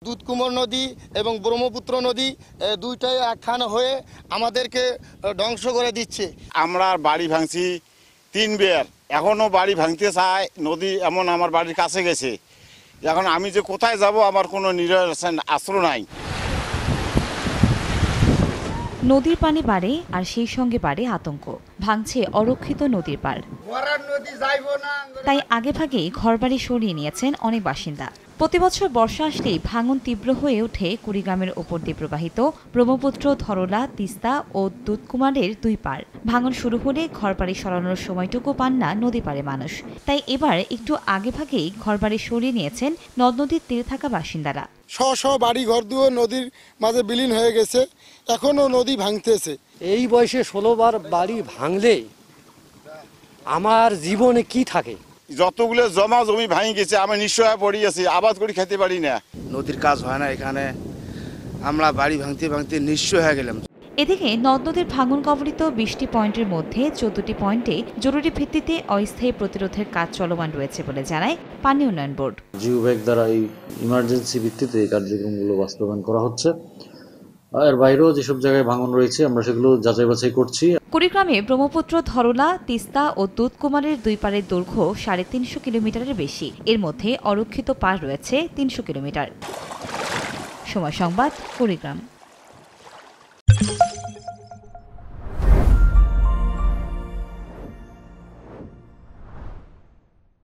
দুধকুমার নদী এবং ব্রহ্মপুত্র নদী দুইটাই একখানা হয়ে আমাদেরকে ধ্বংস করে দিচ্ছে। আমরা বাড়ি ভাঙছি 3 বার, এখনও বাড়ি ভাঙতে চায়। নদী এমন আমার বাড়ির কাছে গেছে, এখন আমি যে কোথায় যাব আমার কোনো নিরসন আশ্রয় নাই। নদীর পানি বাড়ে আর সেই সঙ্গে বাড়ে আতঙ্ক। ভাঙছে অরক্ষিত নদীর পাড়। তাই আগেভাগেই ঘরবাড়ি সরিয়ে নিয়েছেন অনেক বাসিন্দা। প্রতিবছর বর্ষা আসলেই ভাঙন তীব্র হয়ে ওঠে কুড়িগ্রামের ওপর দিয়ে প্রবাহিত ব্রহ্মপুত্র, ধরলা, তিস্তা ও দুধকুমারের 2 পাড়। ভাঙন শুরু হলে ঘরবাড়ি সরানোর সময়টুকু পান না নদী পাড়ে মানুষ। তাই এবার একটু আগেভাগেই ঘরবাড়ি সরিয়ে নিয়েছেন নদ নদীর তীরে থাকা বাসিন্দারা। শহ বাড়ি ঘরদুয়ার নদীর মাঝে বিলীন হয়ে গেছে, এখনো নদী ভাঙতেছে। এই বয়সে 16 বার বাড়ি ভাঙলে আমার জীবনে কি থাকে? যতগুলো জমা জমি ভাঙি গেছে, আমি নিঃস্ব হয়ে পড়ে গেছি, আবাদ করে খেতে পারি না। নদীর কাজ হয় না এখানে, আমরা বাড়ি ভাঙতে ভাঙতে নিঃস্ব হয়ে গেলাম। এদিকে নদ নদীর ভাঙন কবলিত 20টি পয়েন্টের মধ্যে 14টি পয়েন্টে জরুরি ভিত্তিতে অস্থায়ী প্রতিরোধের কাজ চলমান রয়েছে বলে জানায় পানি উন্নয়ন বোর্ড। জিও ব্যাগ দ্বারা এই ইমার্জেন্সি ভিত্তিতে এই কার্যক্রমগুলো বাস্তবায়ন করা হচ্ছে। এর বাইরেও যেসব জায়গায় ভাঙন রয়েছে আমরা সেগুলো যাচাই বাছাই করছি। কুড়িগ্রামে ব্রহ্মপুত্র, ধরলা, তিস্তা ও দুধকুমারের 2 পাড়ের দৈর্ঘ্য 350 কিলোমিটারের বেশি। এর মধ্যে অরক্ষিত পাড় রয়েছে 300 কিলোমিটার। সময় সংবাদ, কুড়িগ্রাম।